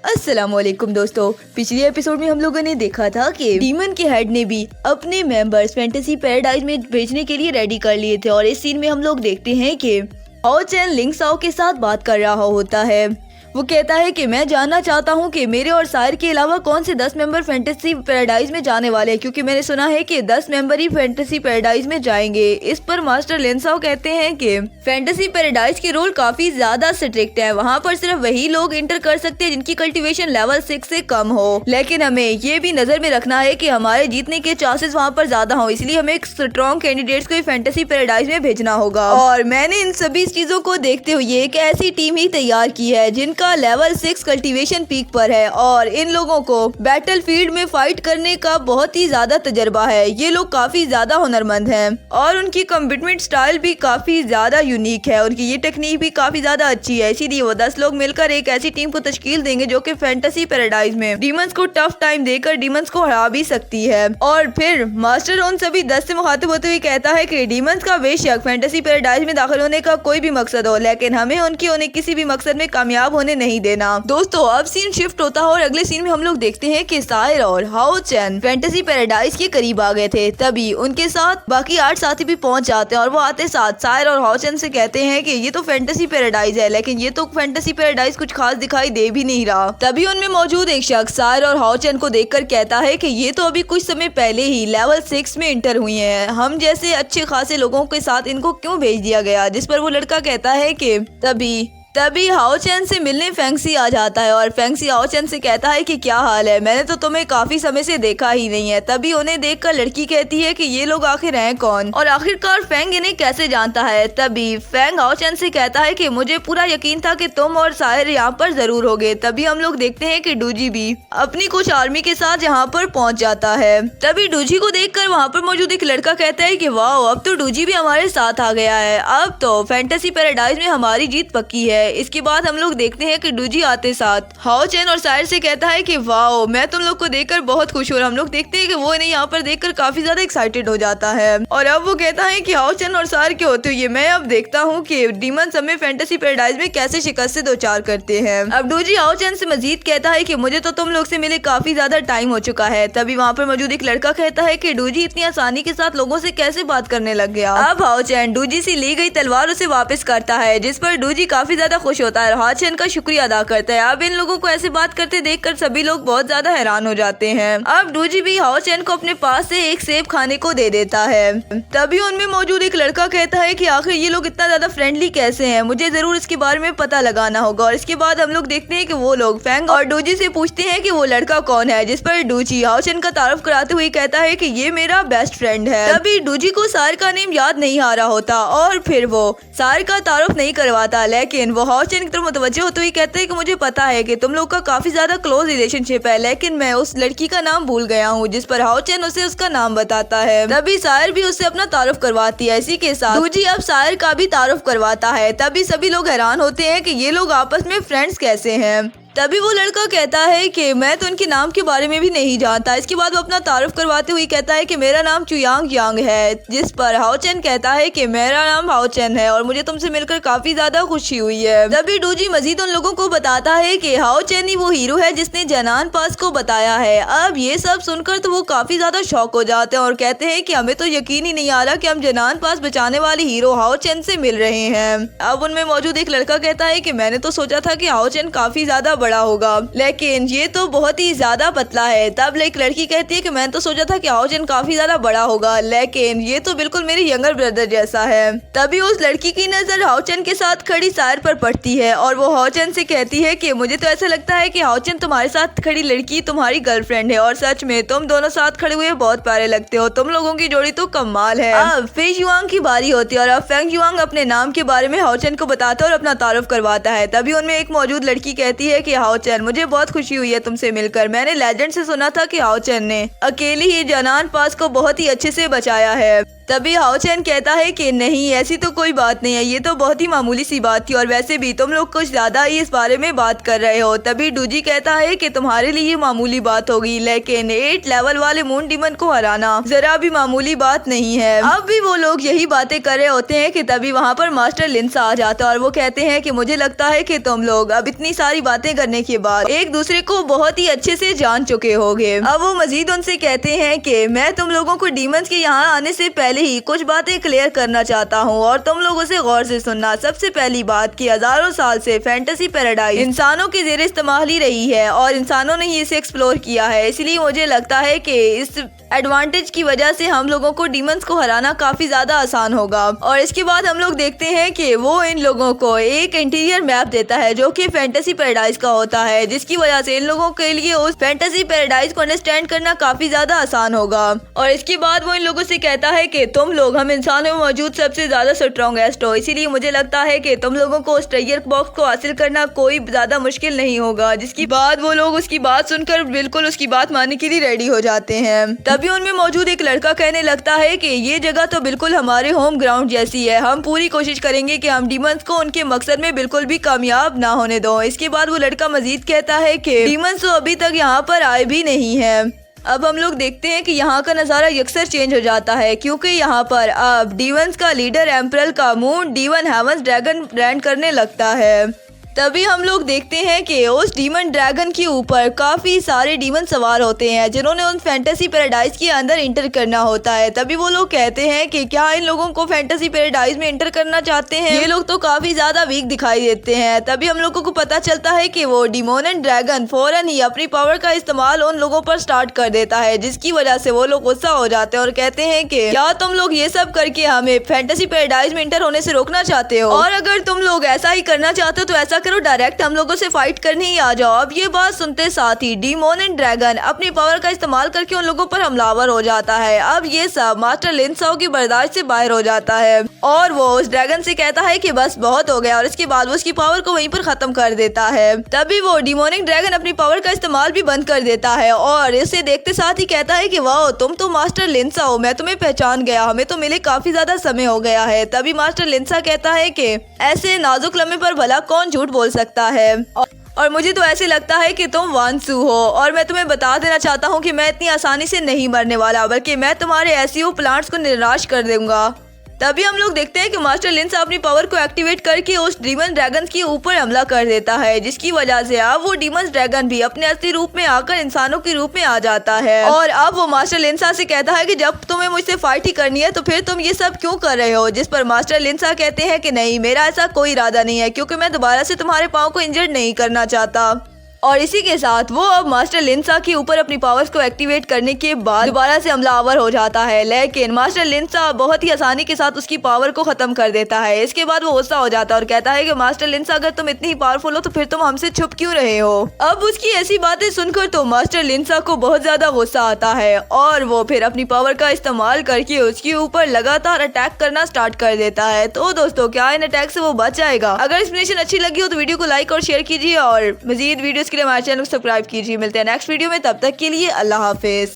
अस्सलामुअलैकुम दोस्तों, पिछले एपिसोड में हम लोगों ने देखा था कि डीमन के हेड ने भी अपने मेंबर्स फैंटेसी पैराडाइज में भेजने के लिए रेडी कर लिए थे और इस सीन में हम लोग देखते हैं कि हाओ चैन लिंग साओ के साथ बात कर रहा होता है। वो कहता है कि मैं जानना चाहता हूँ कि मेरे और सायर के अलावा कौन से 10 मेंबर फैंटेसी पैराडाइज में जाने वाले हैं, क्योंकि मैंने सुना है कि 10 मेंबर ही फैंटेसी पैराडाइज में जाएंगे। इस पर मास्टर लिन साओ कहते हैं कि फैंटेसी पैराडाइज के रूल काफी ज्यादा स्ट्रिक्ट है, वहाँ पर सिर्फ वही लोग इंटर कर सकते हैं जिनकी कल्टीवेशन लेवल 6 से कम हो। लेकिन हमें ये भी नजर में रखना है कि हमारे जीतने के चांसेस वहाँ पर ज्यादा हो, इसलिए हमें एक स्ट्रॉन्ग कैंडिडेट्स को फैंटेसी पैराडाइज में भेजना होगा। और मैंने इन सभी चीजों को देखते हुए एक ऐसी टीम ही तैयार की है जिनका लेवल 6 कल्टीवेशन पीक पर है और इन लोगों को बैटल फील्ड में फाइट करने का बहुत ही ज्यादा तजर्बा है। ये लोग काफी ज्यादा हुनरमंद हैं और उनकी कम्बिटमेंट स्टाइल भी काफी ज्यादा यूनिक है। उनकी ये टेक्निक भी काफी ज्यादा अच्छी है, इसीलिए वो 10 लोग मिलकर एक ऐसी टीम को तश्कील देंगे जो कि फैंटेसी पैराडाइज में डीमंस को टफ टाइम देकर डीमंस को हरा भी सकती है। और फिर मास्टर उन सभी 10 से मुखातिब होते हुए कहता है कि डीमंस का बेशक फैंटेसी पैराडाइज में दाखिल होने का कोई भी मकसद हो, लेकिन हमें उन्हें किसी भी मकसद में कामयाब होने नहीं देना। दोस्तों अब सीन शिफ्ट होता है और अगले सीन में हम लोग देखते हैं कि सायर और हाओ चैन फैंटेसी पैराडाइज के करीब आ गए थे। तभी उनके साथ बाकी 8 साथी भी पहुंच जाते हैं और वो आते साथ सायर और हाओ चैन से कहते हैं कि ये तो फैंटेसी पैराडाइज है, लेकिन ये तो फैंटेसी पैराडाइज कुछ खास दिखाई दे भी नहीं रहा। तभी उनमें मौजूद एक शख्स सायर और हाओ चैन को देखकर कहता है कि ये तो अभी कुछ समय पहले ही लेवल 6 में इंटर हुई हैं, हम जैसे अच्छे खासे लोगों के साथ इनको क्यों भेज दिया गया। जिस पर वो लड़का कहता है कि तभी हाओ चैन से मिलने फेंगसी आ जाता है और फेंगसी हाओ चैन से कहता है कि क्या हाल है, मैंने तो तुम्हें काफी समय से देखा ही नहीं है। तभी उन्हें देखकर लड़की कहती है कि ये लोग आखिर हैं कौन और आखिरकार फेंग इन्हें कैसे जानता है। तभी फेंग हाओ चैन से कहता है कि मुझे पूरा यकीन था कि तुम और सायर यहाँ पर जरूर होगे। तभी हम लोग देखते हैं कि डूजी भी अपनी कुछ आर्मी के साथ यहाँ पर पहुँच जाता है। तभी डूजी को देखकर वहाँ पर मौजूद एक लड़का कहता है कि वाह, अब तो डूजी भी हमारे साथ आ गया है, अब तो फैंटेसी पैराडाइज में हमारी जीत पक्की है। इसके बाद हम लोग देखते हैं कि डूजी आते साथ हाओ चैन और सायर से कहता है कि वाओ, मैं तुम लोग को देखकर बहुत खुश हूँ। हम लोग देखते हैं कि वो इन्हें यहाँ पर देखकर काफी ज्यादा एक्साइटेड हो जाता है और अब वो कहता है कि हाओ चैन और सायर के होते हुए मैं अब देखता हूँ कि डीमंस हमें फैंटेसी पैराडाइज में कैसे शिकस्त से 2-4 करते हैं। अब डूजी हाओ चैन से मजीद कहता है कि मुझे तो तुम लोग से मिले काफी ज्यादा टाइम हो चुका है। तभी वहाँ पर मौजूद एक लड़का कहता है कि डूजी इतनी आसानी के साथ लोगों से कैसे बात करने लग गया। अब हाओ चैन डूजी से ली गई तलवार उसे वापस करता है, जिस पर डूजी काफी ज्यादा खुश होता है और हाओ चैन का शुक्रिया अदा करता है। अब इन लोगों को ऐसे बात करते देखकर सभी लोग बहुत ज्यादा हैरान हो जाते हैं। अब डूजी भी हाओ चैन को अपने पास से एक सेब खाने को दे देता है। तभी उनमें मौजूद एक लड़का कहता है कि आखिर ये लोग इतना ज्यादा फ्रेंडली कैसे हैं, मुझे जरूर इसके बारे में पता लगाना होगा। और इसके बाद हम लोग देखते हैं कि वो लोग फेंग और डूजी से पूछते हैं कि वो लड़का कौन है, जिस पर डूजी हाओ चैन का तारुफ कराते हुए कहता है कि ये मेरा बेस्ट फ्रेंड है। तभी डूजी को सायर का नेम याद नहीं आ रहा होता और फिर वो सायर का तारुफ नहीं करवाता, लेकिन वो हाओ चैन की तरफ मुतवज्जो होते हुए कहते हैं कि मुझे पता है कि तुम लोग का काफी ज्यादा क्लोज रिलेशनशिप है, लेकिन मैं उस लड़की का नाम भूल गया हूँ। जिस पर हाओ चैन उसे उसका नाम बताता है। तभी सायर भी उससे अपना तारुफ करवाती है। इसी के साथ डूजी अब सायर का भी तारुफ करवाता है। तभी सभी लोग हैरान होते हैं कि ये लोग आपस में फ्रेंड्स कैसे हैं। तभी वो लड़का कहता है कि मैं तो उनके नाम के बारे में भी नहीं जानता। इसके बाद वो अपना तारुफ करवाते हुए कहता है कि मेरा नाम चुयांग यांग है। जिस पर हाओ चैन कहता है कि मेरा नाम हाओ चैन है और मुझे तुमसे मिलकर काफी ज्यादा खुशी हुई है। तभी डूजी मजीद उन लोगों को बताता है कि हाओ चैन ही वो हीरो है जिसने जनान पास को बताया है। अब ये सब सुनकर तो वो काफी ज्यादा शॉक हो जाते हैं और कहते हैं कि हमें तो यकीन ही नहीं आ रहा कि हम जनान पास बचाने वाले हीरो हाओ चैन से मिल रहे हैं। अब उनमें मौजूद एक लड़का कहता है कि मैंने तो सोचा था कि हाओ चैन काफी ज्यादा बड़ा होगा, लेकिन ये तो बहुत ही ज्यादा पतला है। तब एक लड़की कहती है कि मैंने तो सोचा था कि हाओ चैन काफी ज्यादा बड़ा होगा, लेकिन ये तो बिल्कुल मेरे यंगर ब्रदर जैसा है। तभी उस लड़की की नजर हाओ चैन के साथ खड़ी सायर पर पड़ती है और वो हाओ चैन से कहती है कि मुझे तो ऐसा लगता है कि हाओ चैन तुम्हारे साथ खड़ी लड़की तुम्हारी गर्लफ्रेंड है और सच में तुम दोनों साथ खड़े हुए बहुत प्यारे लगते हो, तुम लोगों की जोड़ी तो कमाल है। अब फेंग युआंग की बारी होती है और अब फेंग युआंग अपने नाम के बारे में हाओ चैन को बताता है और अपना तारुफ करवाता है। तभी उनमें एक मौजूद लड़की कहती है कि हाओ चैन मुझे बहुत खुशी हुई है तुमसे मिलकर। मैंने लेजेंड से सुना था कि हाओ चैन ने अकेली ही जनान पास को बहुत ही अच्छे से बचाया है। तभी हाओ चैन कहता है कि नहीं, ऐसी तो कोई बात नहीं है, ये तो बहुत ही मामूली सी बात थी और वैसे भी तुम लोग कुछ ज्यादा ही इस बारे में बात कर रहे हो। तभी डूजी कहता है कि तुम्हारे लिए ये मामूली बात होगी, लेकिन 8 लेवल वाले मून डीमन को हराना जरा भी मामूली बात नहीं है। अब भी वो लोग यही बातें कर रहे होते हैं कि तभी वहाँ पर मास्टर लिंसा आ जाता है और वो कहते हैं कि मुझे लगता है कि तुम लोग अब इतनी सारी बातें करने के बाद एक दूसरे को बहुत ही अच्छे से जान चुके होगे। अब वो मजीद उनसे कहते हैं कि मैं तुम लोगों को डीमंस के यहाँ आने से पहले ही कुछ बातें क्लियर करना चाहता हूँ और तुम लोगों से गौर से सुनना। सबसे पहली बात कि हजारों साल से फैंटेसी पैराडाइज इंसानों की जेर इस्तेमाल ही रही है और इंसानों ने ही इसे एक्सप्लोर किया है, इसलिए मुझे लगता है कि इस एडवांटेज की वजह से हम लोगों को डीमंस को हराना काफी ज्यादा आसान होगा। और इसके बाद हम लोग देखते हैं कि वो इन लोगों को एक इंटीरियर मैप देता है जो कि फैंटेसी पैराडाइज का होता है, जिसकी वजह से इन लोगों के लिए उस फैंटेसी पैराडाइज को अंडरस्टैंड करना काफी ज्यादा आसान होगा। और इसके बाद वो इन लोगों से कहता है कि तुम लोग हम इंसानों में मौजूद सबसे ज्यादा स्ट्रॉन्गेस्ट हो, इसीलिए मुझे लगता है कि तुम लोगों को उस ट्रेजर बॉक्स को हासिल करना कोई ज्यादा मुश्किल नहीं होगा। जिसकी बाद वो लोग उसकी बात सुनकर बिल्कुल उसकी बात मानने के लिए रेडी हो जाते हैं। तभी उनमें मौजूद एक लड़का कहने लगता है कि ये जगह तो बिल्कुल हमारे होम ग्राउंड जैसी है, हम पूरी कोशिश करेंगे कि हम डीमंस को उनके मकसद में बिल्कुल भी कामयाब ना होने दो। इसके बाद वो लड़का मजीद कहता है कि डीमंस तो अभी तक यहाँ पर आए भी नहीं है। अब हम लोग देखते हैं कि यहाँ का नज़ारा यकसर चेंज हो जाता है क्योंकि यहाँ पर अब डीमंस का लीडर एम्परल का मून डीमन हेवंस ड्रैगन रैंड करने लगता है। तभी हम लोग देखते हैं कि उस डीमन ड्रैगन के ऊपर काफी सारे डीमन सवार होते हैं जिन्होंने उन फैंटेसी पैराडाइज के अंदर इंटर करना होता है। तभी वो लोग कहते हैं कि क्या इन लोगों को फैंटेसी पैराडाइज में इंटर करना चाहते हैं, ये लोग तो काफी ज्यादा वीक दिखाई देते हैं। तभी हम लोगों को पता चलता है कि वो डिमोनियन ड्रैगन फौरन ही अपनी पावर का इस्तेमाल उन लोगों पर स्टार्ट कर देता है, जिसकी वजह से वो लोग गुस्सा हो जाते हैं और कहते हैं कि क्या तुम लोग ये सब करके हमें फैंटेसी पैराडाइज में इंटर होने से रोकना चाहते हो, और अगर तुम लोग ऐसा ही करना चाहते हो तो ऐसा करो, डायरेक्ट हम लोगों से फाइट करने ही आ जाओ। अब ये बात सुनते साथ ही डिमोनियन ड्रैगन अपनी पावर का इस्तेमाल करके उन लोगों पर हमलावर हो जाता है। अब ये सब मास्टर लिंसाओ की बर्दाश्त से बाहर हो जाता है और वो उस ड्रैगन से कहता है कि बस बहुत हो गया और इसके बाद वो उसकी पावर को वहीं पर खत्म कर देता है। तभी वो डिमोनियन ड्रैगन अपनी पावर का इस्तेमाल भी बंद कर देता है और इसे देखते साथ ही कहता है कि वाह, तुम तो मास्टर लिंसा हो, मैं तुम्हें पहचान गया, हमें तो मिले काफी ज्यादा समय हो गया है। तभी मास्टर लिंसा कहता है कि ऐसे नाजुक लम्हे पर भला कौन झूठ बोल सकता है, और मुझे तो ऐसे लगता है कि तुम वानसू हो और मैं तुम्हें बता देना चाहता हूँ कि मैं इतनी आसानी से नहीं मरने वाला, बल्कि मैं तुम्हारे एसईओ प्लांट्स को निराश कर दूंगा। तभी हम लोग देखते हैं कि मास्टर लिंसा अपनी पावर को एक्टिवेट करके उस डीमन ड्रैगन के ऊपर हमला कर देता है, जिसकी वजह से अब वो डीमन ड्रैगन भी अपने असली रूप में आकर इंसानों के रूप में आ जाता है। और अब वो मास्टर लिंसा से कहता है कि जब तुम्हें मुझसे फाइट ही करनी है तो फिर तुम ये सब क्यों कर रहे हो। जिस पर मास्टर लिंसा कहते हैं कि नहीं, मेरा ऐसा कोई इरादा नहीं है, क्योंकि मैं दोबारा से तुम्हारे पाँव को इंजर्ड नहीं करना चाहता। और इसी के साथ वो अब मास्टर लिंसा के ऊपर अपनी पावर्स को एक्टिवेट करने के बाद दोबारा से हमलावर हो जाता है, लेकिन मास्टर लिंसा बहुत ही आसानी के साथ उसकी पावर को खत्म कर देता है। इसके बाद वो गुस्सा हो जाता है और कहता है कि मास्टर लिंसा, अगर तुम इतनी ही पावरफुल हो तो फिर तुम हमसे छुप क्यों रहे हो। अब उसकी ऐसी बातें सुनकर तो मास्टर लिंसा को बहुत ज्यादा गुस्सा आता है और वो फिर अपनी पावर का इस्तेमाल करके उसके ऊपर लगातार अटैक करना स्टार्ट कर देता है। तो दोस्तों, क्या इन अटैक से वो बच जाएगा? अगर एक्सप्लेनेशन अच्छी लगी हो तो वीडियो को लाइक और शेयर कीजिए और मजीद वीडियोस के लिए हमारे चैनल को सब्सक्राइब कीजिए। मिलते हैं नेक्स्ट वीडियो में, तब तक के लिए अल्लाह हाफिज।